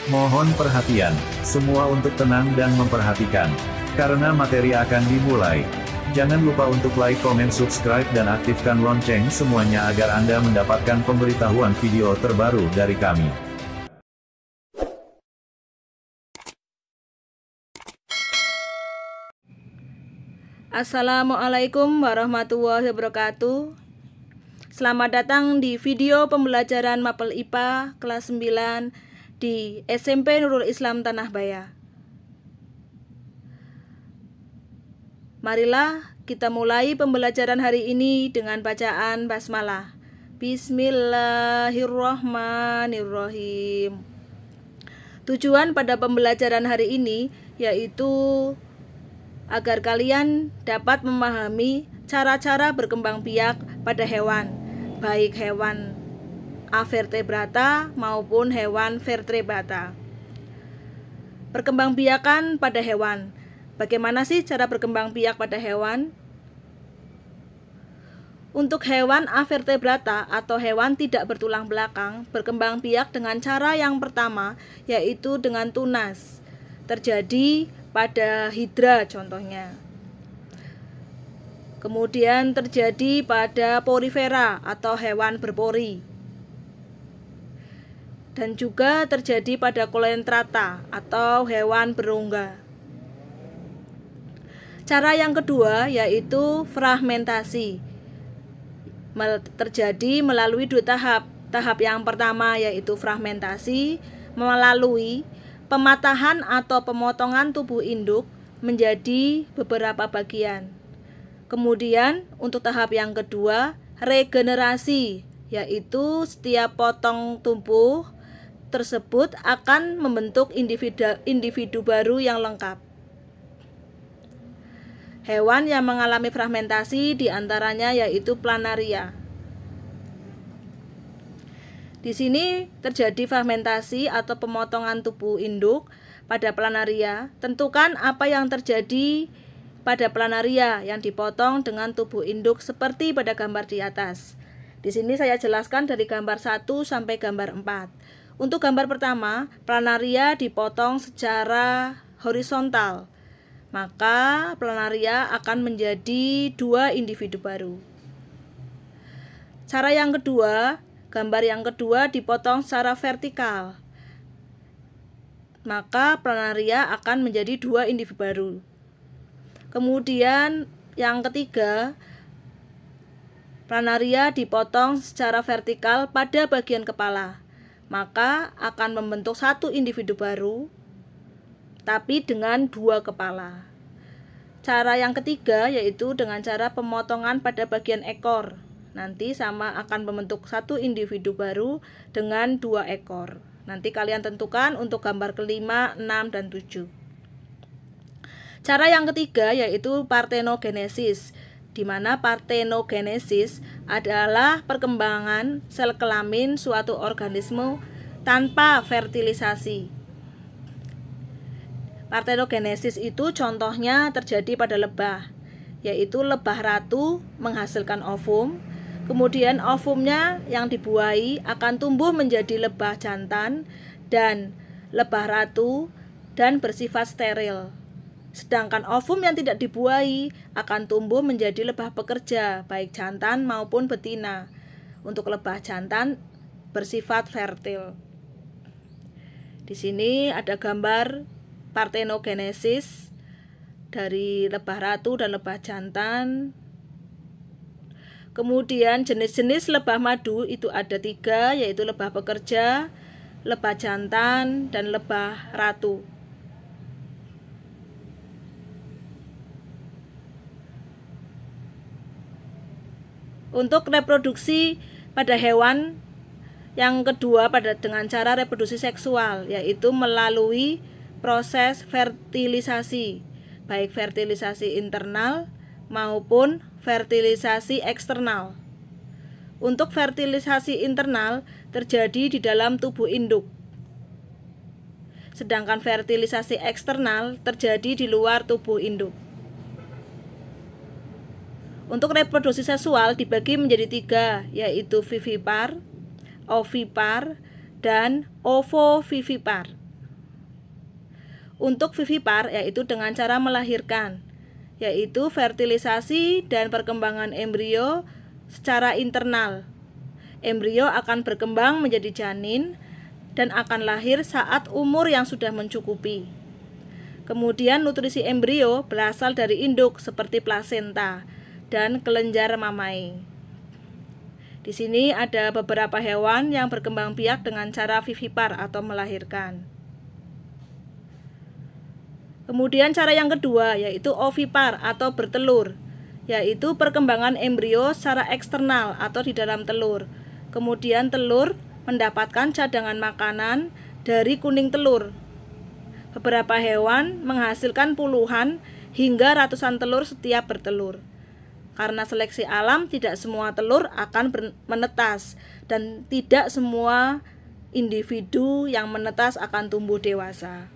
Mohon perhatian, semua untuk tenang dan memperhatikan. Karena materi akan dimulai. Jangan lupa untuk like, komen, subscribe, dan aktifkan lonceng semuanya agar Anda mendapatkan pemberitahuan video terbaru dari kami. Assalamualaikum warahmatullahi wabarakatuh. Selamat datang di video pembelajaran Mapel IPA kelas 9 di SMP Nurul Islam Tanah Baya. Marilah kita mulai pembelajaran hari ini dengan bacaan basmalah. Bismillahirrahmanirrahim. Tujuan pada pembelajaran hari ini yaitu agar kalian dapat memahami cara-cara berkembang biak pada hewan, baik hewan avertebrata maupun hewan vertebrata. Perkembangbiakan pada hewan. Bagaimana sih cara berkembang biak pada hewan? Untuk hewan avertebrata atau hewan tidak bertulang belakang, berkembang biak dengan cara yang pertama yaitu dengan tunas. Terjadi pada hidra contohnya. Kemudian terjadi pada porifera atau hewan berpori. Dan juga terjadi pada colelentrata atau hewan berongga. Cara yang kedua yaitu fragmentasi. Terjadi melalui dua tahap. Tahap yang pertama yaitu fragmentasi melalui pematahan atau pemotongan tubuh induk menjadi beberapa bagian. Kemudian untuk tahap yang kedua regenerasi, yaitu setiap potong tubuh tersebut akan membentuk individu baru yang lengkap. Hewan yang mengalami fragmentasi diantaranya yaitu planaria. Di sini terjadi fragmentasi atau pemotongan tubuh induk pada planaria. Tentukan apa yang terjadi pada planaria yang dipotong dengan tubuh induk seperti pada gambar di atas. Di sini saya jelaskan dari gambar 1 sampai gambar 4. Untuk gambar pertama, planaria dipotong secara horizontal. Maka planaria akan menjadi 2 individu baru. Cara yang kedua, gambar yang kedua dipotong secara vertikal. Maka planaria akan menjadi 2 individu baru. Kemudian yang ketiga, planaria dipotong secara vertikal pada bagian kepala. Maka akan membentuk 1 individu baru, tapi dengan 2 kepala. Cara yang ketiga yaitu dengan cara pemotongan pada bagian ekor. Nanti sama akan membentuk 1 individu baru dengan 2 ekor. Nanti kalian tentukan untuk gambar kelima, 6, dan 7. Cara yang ketiga yaitu partenogenesis, di mana partenogenesis adalah perkembangan sel kelamin suatu organisme tanpa fertilisasi. Partenogenesis itu contohnya terjadi pada lebah, yaitu lebah ratu menghasilkan ovum, kemudian ovumnya yang dibuahi akan tumbuh menjadi lebah jantan dan lebah ratu dan bersifat steril. Sedangkan ovum yang tidak dibuahi akan tumbuh menjadi lebah pekerja, baik jantan maupun betina. Untuk lebah jantan bersifat fertil. Di sini ada gambar partenogenesis dari lebah ratu dan lebah jantan. Kemudian jenis-jenis lebah madu itu ada 3, yaitu lebah pekerja, lebah jantan, dan lebah ratu. Untuk reproduksi pada hewan yang kedua dengan cara reproduksi seksual, yaitu melalui proses fertilisasi, baik fertilisasi internal maupun fertilisasi eksternal. Untuk fertilisasi internal terjadi di dalam tubuh induk. Sedangkan fertilisasi eksternal terjadi di luar tubuh induk. Untuk reproduksi seksual dibagi menjadi 3, yaitu vivipar, ovipar, dan ovovivipar. untuk vivipar yaitu dengan cara melahirkan, yaitu fertilisasi dan perkembangan embrio secara internal. Embrio akan berkembang menjadi janin dan akan lahir saat umur yang sudah mencukupi. Kemudian nutrisi embrio berasal dari induk seperti plasenta dan kelenjar mamae. Di sini ada beberapa hewan yang berkembang biak dengan cara vivipar atau melahirkan. Kemudian cara yang kedua yaitu ovipar atau bertelur, yaitu perkembangan embrio secara eksternal atau di dalam telur. Kemudian telur mendapatkan cadangan makanan dari kuning telur. Beberapa hewan menghasilkan puluhan hingga ratusan telur setiap bertelur. Karena seleksi alam, tidak semua telur akan menetas dan tidak semua individu yang menetas akan tumbuh dewasa.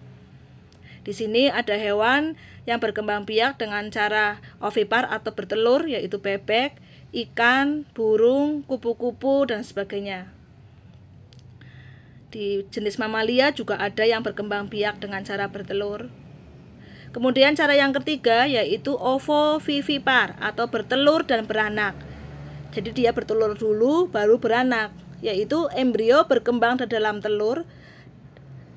Di sini ada hewan yang berkembang biak dengan cara ovipar atau bertelur, yaitu bebek, ikan, burung, kupu-kupu, dan sebagainya. Di jenis mamalia juga ada yang berkembang biak dengan cara bertelur. Kemudian cara yang ketiga yaitu ovovivipar atau bertelur dan beranak. Jadi dia bertelur dulu baru beranak, yaitu embrio berkembang di dalam telur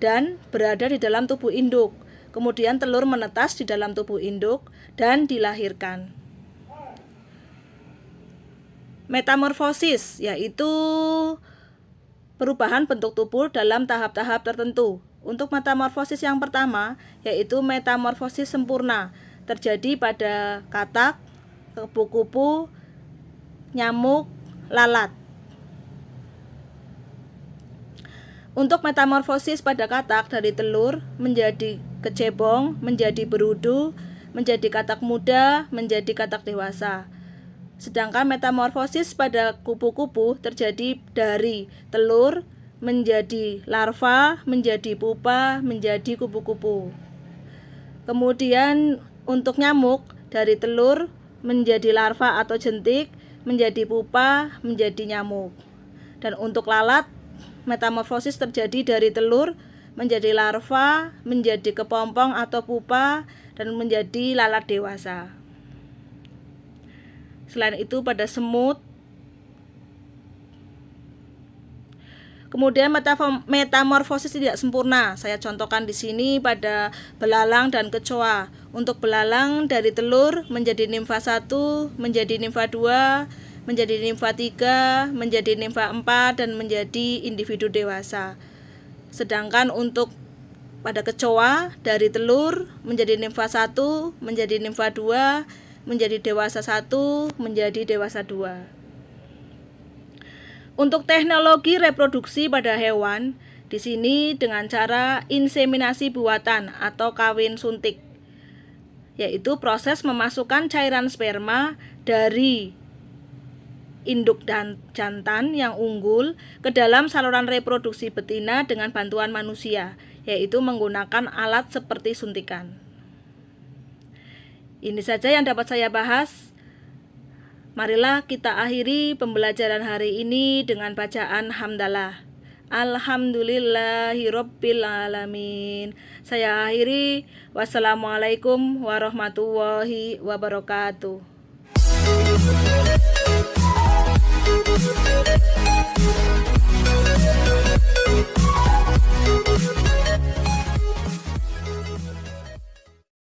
dan berada di dalam tubuh induk. Kemudian telur menetas di dalam tubuh induk dan dilahirkan. Metamorfosis yaitu perubahan bentuk tubuh dalam tahap-tahap tertentu. Untuk metamorfosis yang pertama yaitu metamorfosis sempurna, terjadi pada katak, kupu-kupu, nyamuk, lalat. Untuk metamorfosis pada katak dari telur menjadi kecebong, menjadi berudu, menjadi katak muda, menjadi katak dewasa. Sedangkan metamorfosis pada kupu-kupu terjadi dari telur menjadi larva, menjadi pupa, menjadi kupu-kupu. Kemudian untuk nyamuk dari telur menjadi larva atau jentik, menjadi pupa, menjadi nyamuk. Dan untuk lalat, metamorfosis terjadi dari telur menjadi larva, menjadi kepompong atau pupa, dan menjadi lalat dewasa. Selain itu pada semut, kemudian metamorfosis tidak sempurna. Saya contohkan di sini pada belalang dan kecoa. Untuk belalang dari telur menjadi nimfa 1, menjadi nimfa 2, menjadi nimfa 3, menjadi nimfa 4, dan menjadi individu dewasa. Sedangkan untuk pada kecoa dari telur menjadi nimfa 1, menjadi nimfa 2, menjadi dewasa 1, menjadi dewasa 2. Untuk teknologi reproduksi pada hewan, di sini dengan cara inseminasi buatan atau kawin suntik, yaitu proses memasukkan cairan sperma dari induk dan jantan yang unggul ke dalam saluran reproduksi betina dengan bantuan manusia, yaitu menggunakan alat seperti suntikan. Ini saja yang dapat saya bahas. Marilah kita akhiri pembelajaran hari ini dengan bacaan hamdalah. Alhamdulillahirabbil alamin. Saya akhiri. Wassalamualaikum warahmatullahi wabarakatuh.